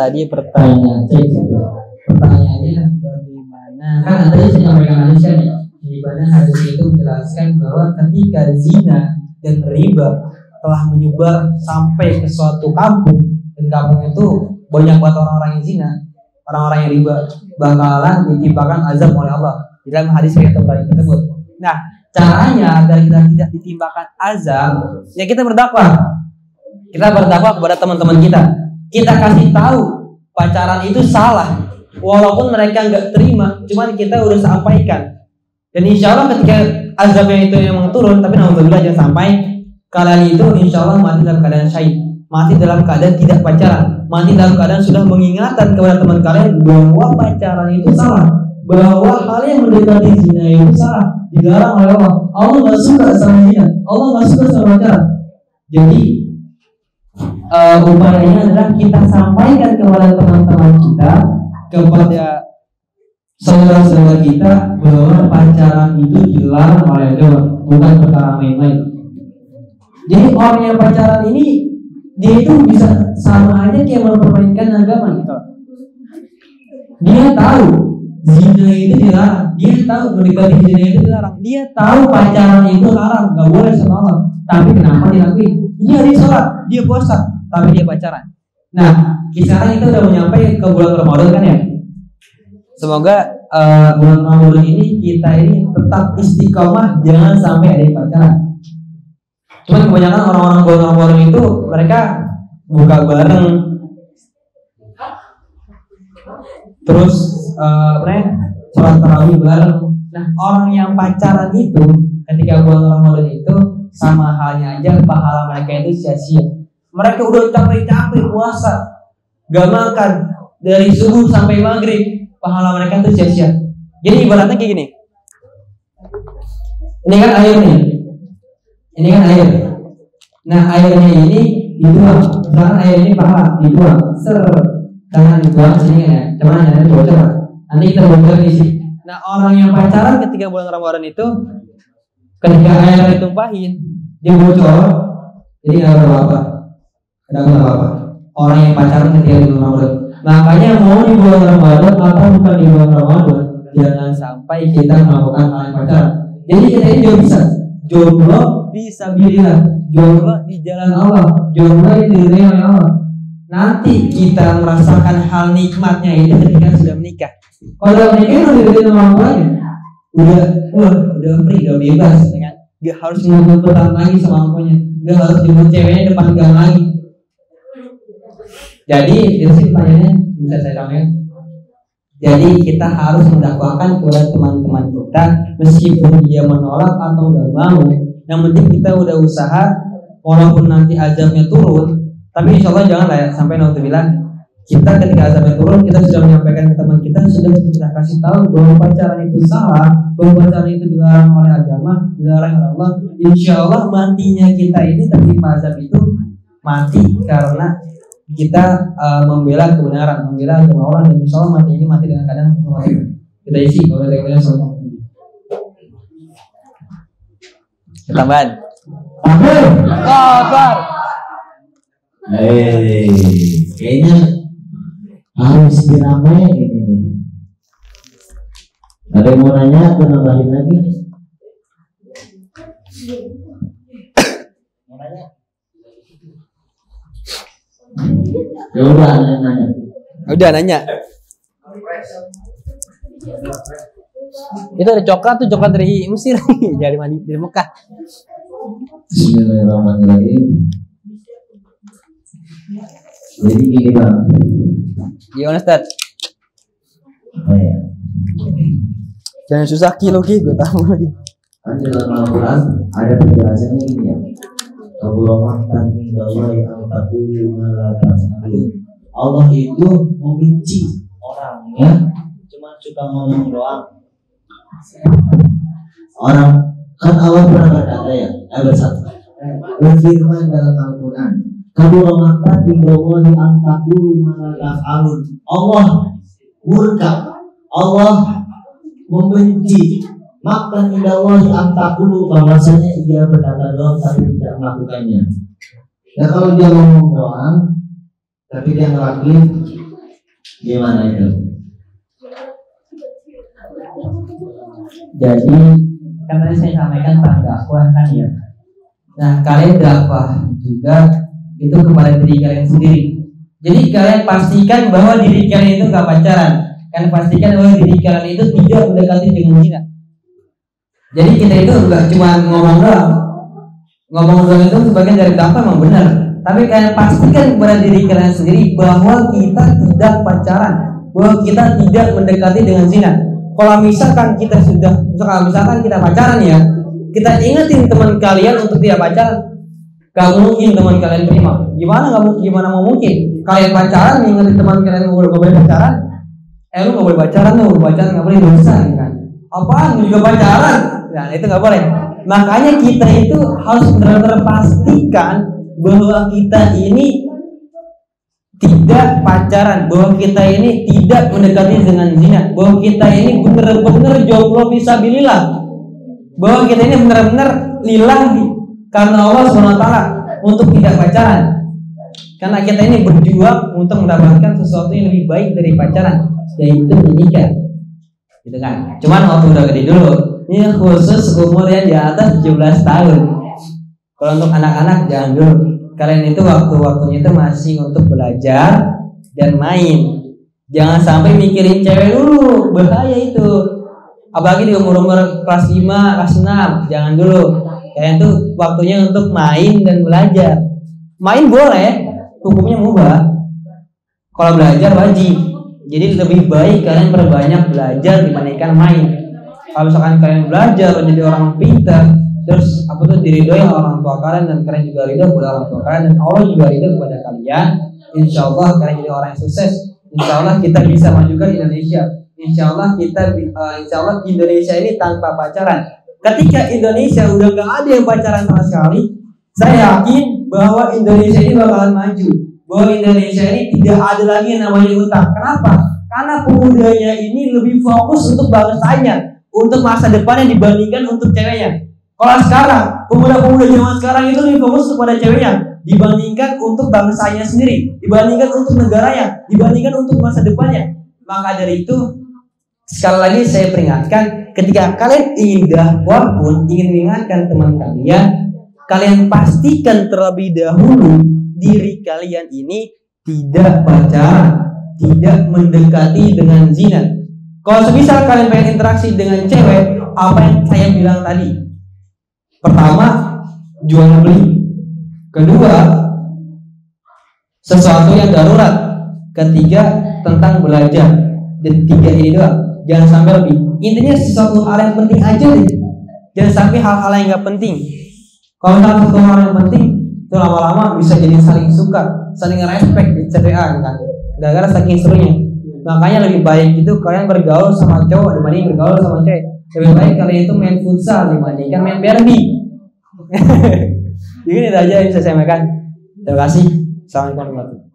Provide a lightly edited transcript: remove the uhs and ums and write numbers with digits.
Tadi pertanyaannya bagaimana? Kan tadi saya sampaikan hadisnya nih, di mana hadis itu menjelaskan bahwa ketika zina dan riba telah menyebar sampai ke suatu kampung, dan kampung itu banyak banget orang-orang yang zina, orang-orang yang riba, bakalan ditimpakan azab oleh Allah di dalam hadis riwayat Tabrani tersebut. Nah, caranya agar kita tidak ditimpakan azab, ya kita berdakwah. Kita berdakwah kepada teman-teman kita. Kita kasih tahu pacaran itu salah, walaupun mereka nggak terima, cuman kita udah sampaikan. Dan insya Allah ketika azabnya itu memang turun, tapi alhamdulillah jangan sampai kalian itu insya Allah mati dalam keadaan syahid, mati dalam keadaan tidak pacaran, mati dalam keadaan sudah mengingatkan kepada teman kalian bahwa pacaran itu salah, bahwa hal yang mendekati zina itu salah, dilarang oleh Allah. Allah nggak suka sama zina, Allah nggak suka sama pacaran. Jadi upayanya adalah kita sampaikan kepada teman-teman kita, kepada saudara-saudara kita bahwa pacaran itu dilarang oleh agama, bukan perkara main-main. Jadi orang yang pacaran ini dia itu bisa sama aja kayak mempermainkan agama gitu. Dia tahu zina itu dilarang, dia tahu mendekati zina itu dilarang, dia tahu pacaran itu haram, nggak boleh sama Allah. Tapi kenapa dilakuin? Dia hari sholat, dia puasa, tapi dia pacaran. Nah, sekarang kita udah menyampai ke bulan Ramadan kan ya? Semoga bulan Ramadan ini kita ini tetap istiqomah, jangan sampai ada yang pacaran. Cuman kebanyakan orang-orang bulan Ramadan itu mereka buka bareng, terus sholat tarawih bareng. Nah, orang yang pacaran itu ketika bulan Ramadan itu sama halnya aja pahala mereka itu sia-sia. Mereka udah capek-capek puasa, gak makan dari subuh sampai maghrib, pahala mereka itu sia-sia. Jadi ibaratnya kayak gini. Ini kan air nih. Ini kan air. Nah, airnya ini dibuang. Misalkan air ini pahala, dibuang. Jangan dibuang sini kan ya. Cuman nanti bocor. Nanti kita bocor isi. Nah, orang yang pacaran ketika bulan Ramadan itu, ketika air ditumpahin, dia bocor, jadi nggak ada apa-apa. Orang yang pacaran ketika di bulan Ramadan. Makanya mau di bulan Ramadan atau bukan di bulan Ramadan, jangan sampai kita melakukan hal yang pacaran. Jadi kita ini juga bisa jomblo fisabilillah, jomblo di jalan Allah, jomblo yang diridhai oleh Allah. Nanti kita merasakan hal nikmatnya itu ketika sudah menikah. Kalau menikah udah diridhai sama orang tuanya, udah free, udah bebas, kan? Gak harus ngumpul-ngumpulan lagi sama orangnya, gak harus jemput ceweknya depan gang lagi. Jadi itu sih pertanyaannya, bisa saya sampaikan. Jadi kita harus mendakwahkan kepada teman-teman kita, meskipun dia menolak atau nggak mau. Yang penting kita udah usaha, walaupun nanti azabnya turun, tapi insya Allah jangan lah ya, sampai naudzubillah kita ketika azabnya turun kita sudah menyampaikan ke teman kita, sudah kita kasih tahu bahwa pacaran itu salah, bahwa pacaran itu dilarang oleh agama, dilarang oleh Allah. Insya Allah matinya kita ini tertimpa azab itu mati karena kita membela kebenaran, membela agama Allah, dan insya Allah mati ini mati dengan keadaan kita isi oleh teman-teman semua. Tambahan. Kabar. Kayaknya harus diramein ini. Ada yang mau nanya atau nambahin lagi? Mau nanya? Ya udah nanya. Udah nanya. Itu ada coklat tuh, coklat dari Mesir dari Mekah. Bismillahirrahmanirrahim. Jadi gini bang. Gimana Ustaz? Apa ya? Jangan susah gue tahu lagi. Kan dalam Al-Quran ada penjelasannya gini ya. Allah itu membenci orangnya cuma suka ngomong doang. Orang kan Allah pernah berkata ya, berfirman dalam Al-Quran, kabura maqtan indallahi an taqulu ma la taf'alun. Allah murka, Allah membenci maqtan indallahi an taqulu, bahwasanya dia berkata doang tapi tidak melakukannya. Ya kalau dia ngomong doang tapi dia ngelakuin, Gimana itu? Jadi kan tadi saya sampaikan tentang dakwah kan ya. Nah kalian dakwah juga itu kepada diri kalian sendiri. Jadi kalian pastikan bahwa diri kalian itu gak pacaran. Kalian pastikan bahwa diri kalian itu tidak mendekati dengan zina. Jadi kita itu gak cuma ngomong doang. Ngomong doang itu sebagian dari dakwah memang benar. Tapi kalian pastikan kepada diri kalian sendiri bahwa kita tidak pacaran, bahwa kita tidak mendekati dengan zina. Kalau misalkan kita misalkan kita pacaran ya, kita ingetin teman kalian untuk tidak pacaran, gak mungkin teman kalian terima. Gimana mau mungkin? Kalian pacaran, ingetin teman kalian gak boleh pacaran. Lu gak boleh pacaran, gak boleh dosa kan? Apaan? Lu juga pacaran? Nah itu gak boleh. Makanya kita itu harus benar-benar pastikan bahwa kita ini tidak pacaran, bahwa kita ini tidak mendekati dengan zina, bahwa kita ini benar-benar jomblo fisabilillah, bahwa kita ini benar-benar lillahi karena Allah SWT untuk tidak pacaran, karena kita ini berjuang untuk mendapatkan sesuatu yang lebih baik dari pacaran, yaitu menikah, gitu kan? Cuman waktu udah gede dulu, ini khusus umur yang di atas 17 tahun. Kalau untuk anak-anak jangan dulu. Kalian itu waktu-waktunya itu masih untuk belajar dan main. Jangan sampai mikirin cewek dulu, bahaya itu. Apalagi di umur-umur kelas 5, kelas 6, jangan dulu. Kalian tuh waktunya untuk main dan belajar. Main boleh, hukumnya mubah. Kalau belajar wajib. Jadi lebih baik kalian perbanyak belajar dibandingkan main. Kalau misalkan kalian belajar menjadi orang pintar, terus diridhoi orang tua kalian dan kalian juga ridho kepada orang tua kalian dan Allah juga ridho kepada kalian, insya Allah kalian jadi orang yang sukses. Insya Allah kita bisa majukan Indonesia. Insya Allah Indonesia ini tanpa pacaran. Ketika Indonesia udah gak ada yang pacaran sama sekali, saya yakin bahwa Indonesia ini bakalan maju. Bahwa Indonesia ini tidak ada lagi yang namanya utang. Kenapa? Karena pemudanya ini lebih fokus untuk bangsanya, untuk masa depannya dibandingkan untuk ceweknya. Kalau sekarang, pemuda-pemuda zaman sekarang itu lebih fokus kepada ceweknya dibandingkan untuk bangsanya sendiri, dibandingkan untuk negaranya, dibandingkan untuk masa depannya. Maka dari itu, sekali lagi saya peringatkan, ketika kalian ingin dakwah pun, ingin mengingatkan teman kalian, kalian pastikan terlebih dahulu diri kalian ini tidak pacaran, tidak mendekati dengan zina. Kalau semisal kalian pengen interaksi dengan cewek, apa yang saya bilang tadi? Pertama, jual beli. Kedua, sesuatu yang darurat. Ketiga, tentang belajar. Dan tiga ini doang. Jangan sampai lebih. Intinya sesuatu hal yang penting aja deh. Jangan sampai hal-hal yang gak penting. Kalau misalnya sesuatu hal yang penting, itu lama-lama bisa jadi saling suka, saling respect di CTA kan. Gara-gara saking serunya. Makanya lebih baik itu kalian bergaul sama cowok dibanding bergaul sama cewek. Lebih baik kalian itu main futsal dibandingkan main Barbie. Jadi itu aja yang bisa saya sampaikan. Terima kasih. Assalamualaikum warahmatullahi wabarakatuh.